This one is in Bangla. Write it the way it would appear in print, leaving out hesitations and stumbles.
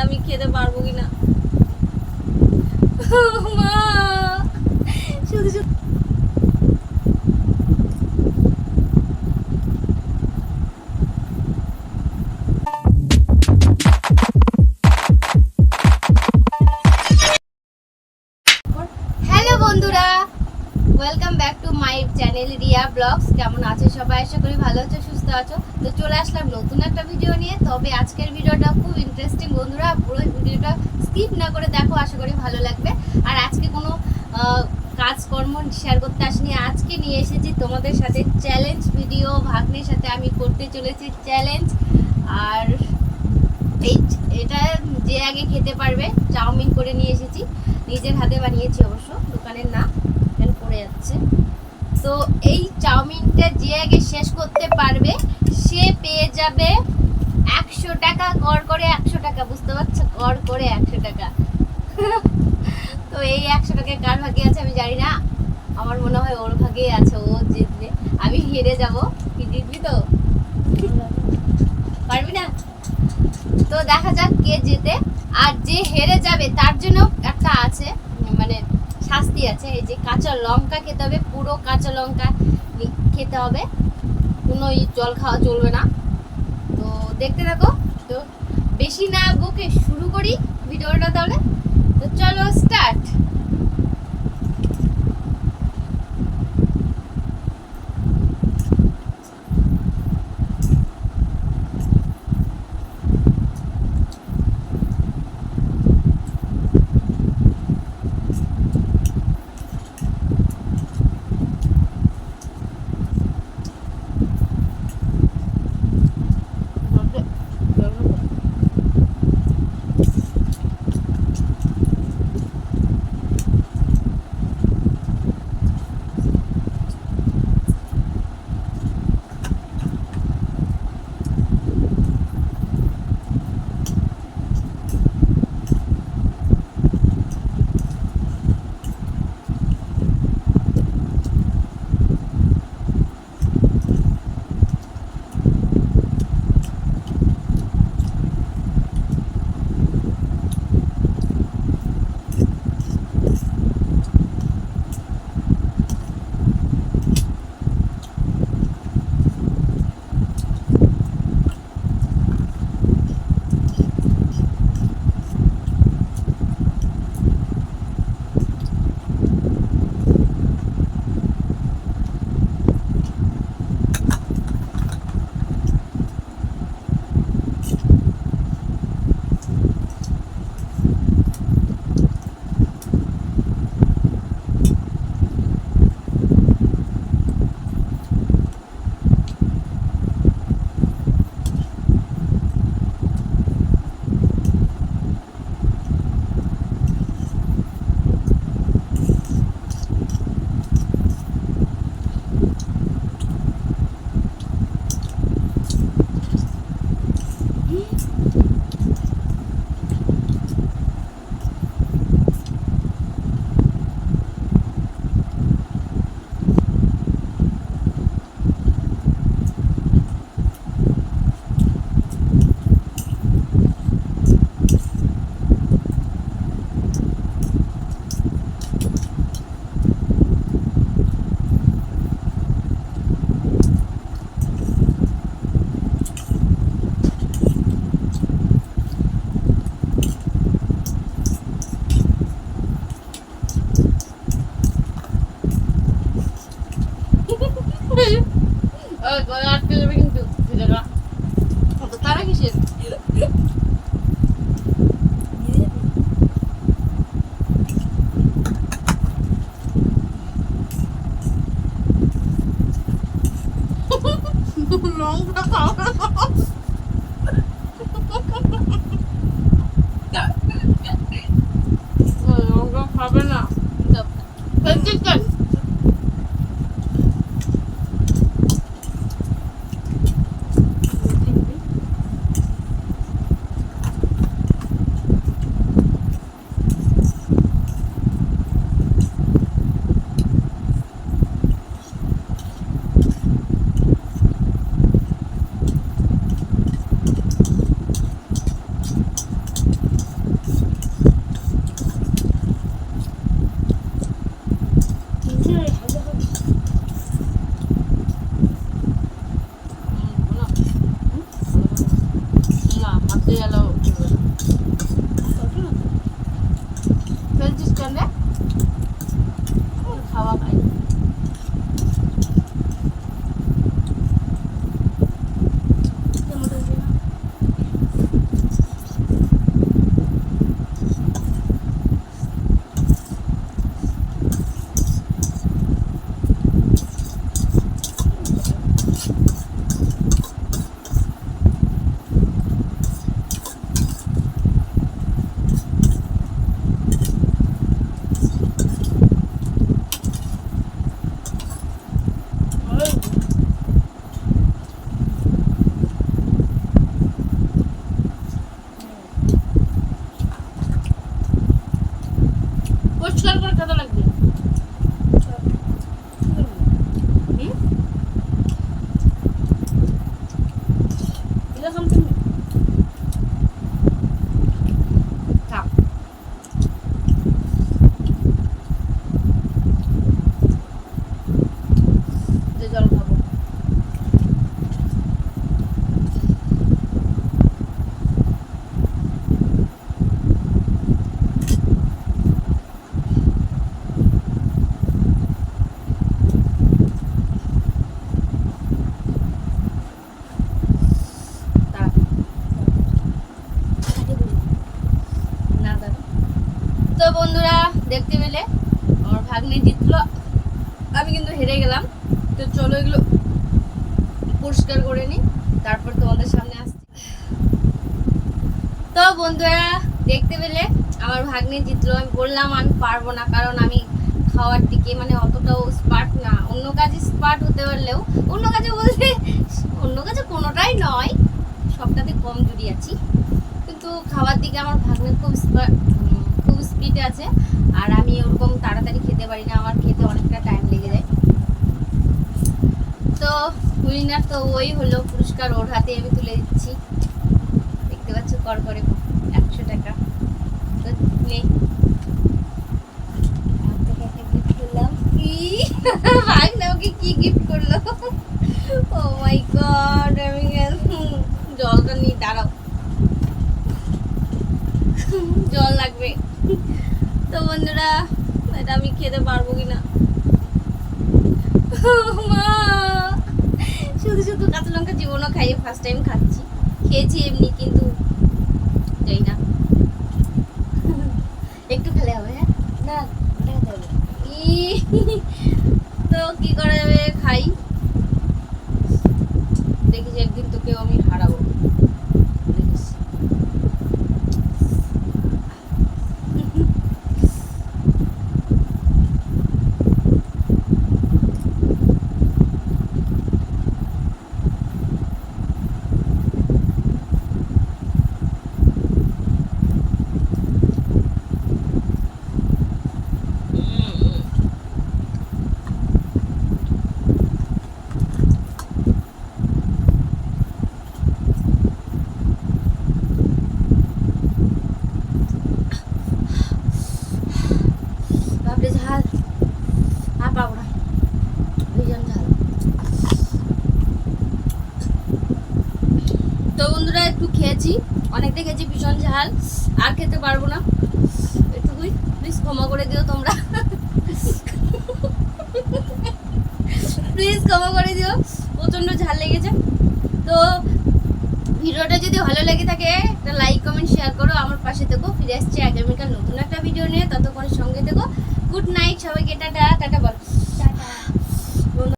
আমি খেতে পারবো কিনা। মা শুধু শুধু হ্যালো বন্ধুরা, welcome back to my channel Riya vlogs. কেমন আছো সবাই? আশা করি ভালো আছো, সুস্থ আছো। তো চলে আসলাম নতুন একটা ভিডিও নিয়ে। তবে আজকের ভিডিওটা খুব ইন্টারেস্টিং বন্ধুরা, পুরো ভিডিওটা স্কিপ না করে দেখো, আশা করি ভালো লাগবে। আর আজকে কোনো কাজকর্ম শেয়ার করতে আসিনি, আজকে নিয়ে এসেছি তোমাদের সাথে চ্যালেঞ্জ ভিডিও। ভাগ্নের সাথে আমি করতে চলেছি চ্যালেঞ্জ। আর এটা যে আগে খেতে পারবে, চাউমিন করে নিয়ে এসেছি, নিজের হাতে বানিয়েছি অবশ্য, দোকানের না, এখানে পড়ে যাচ্ছে। তো এই চাউমিনটা যে আগে শেষ করতে পারবে সে পেয়ে যাবে 100 টাকা, গড় করে 100 টাকা, বুঝতে পারছো? গড় করে 100 টাকা। তো এই 100 টাকা কার ভাগে আছে আমি জানি না, আমার মনে হয় ওর ভাগে আছে, ও জিতবে, আমি হেরে যাব। কি জিতবি তো? পারবি না? তো দেখা যাক কে জেতে। আর যে হেরে যাবে তার জন্য একটা আছে, মানে শাস্তি আছে। এই যে কাঁচা লঙ্কা খেতে হবে, পুরো কাঁচা লঙ্কা খেতে হবে, কোনো জল খাওয়া চলবে না। তো দেখতে থাকো। তো বেশি না বকে শুরু করি ভিডিওটা তাহলে। তো চলো স্টার্ট। বলছিস কেন রে? খাওয়া খাই। পরিষ্কার করে খেতে লাগবে। এরকম তুমি খাও। জল খাবো। তো বন্ধুরা দেখতে পেলে আমার ভাগ্নে জিতলো, আমি কিন্তু হেরে গেলাম। তো চলো এগুলো পরিষ্কার করে নিই, তারপর তোমাদের সামনে আসছি। তো বন্ধুরা দেখতে পেলে আমার ভাগ্নে জিতলো। আমি বললাম আমি পারবো না, কারণ আমি খাওয়ার দিকে মানে অতটাও স্পার্ট না। অন্য কাজে স্পার্ট হতে পারলেও, অন্য কাজে বলতে অন্য কাজে কোনোটাই নয়, সবটাতে কম জুড়ি আছি, কিন্তু খাওয়ার দিকে আমার ভাগ্নে খুব স্পিডে আছে। আর আমি ওরকম তাড়াতাড়ি খেতে পারি না, আমার খেতে অনেকটা টাইম লেগে যায়। তো উইনার তো ওই হলো, পুরস্কার ওর হাতে আমি তুলে দিচ্ছি। দেখতে পাচ্ছ কর করে 100 টাকা। তো নে ভাগ্নে ওকে কি গিফট করলো। ও মাই গড, আমি জলটা নিয়ে দাঁড়াও, জল লাগবে। তো বন্ধুরা এটা আমি খেতে পারবো কিনা, শুধু শুধু কাঁচা লঙ্কা জীবনও খাইয়ে ফার্স্ট টাইম খাচ্ছি, খেয়েছি এমনি কিন্তু যাই না। একটু খেলে হবে, হ্যাঁ না তো কি করা যাবে, খাই। দেখিস একদিন তোকেও আমি হারাবো, দেখিস। ঝাল আর পাবো না, ভীষণ ঝাল। তো বন্ধুরা একটু খেয়েছি, অনেকটা খেয়েছি, ভীষণ ঝাল, আর খেতে পারবো না। একটুকুই প্লিজ ক্ষমা করে দিও তোমরা, প্লিজ ক্ষমা করে দিও, প্রচন্ড ঝাল লেগেছে। তো ভিডিওটা যদি ভালো লেগে থাকে একটা লাইক কমেন্ট শেয়ার করো, আমার পাশে থেকো। ফিরে আসছে আগামীকাল নতুন একটা ভিডিও নিয়ে, ততক্ষণ সঙ্গে থেকো। গুড নাইট সবাইকে, টাটা টাটা বল।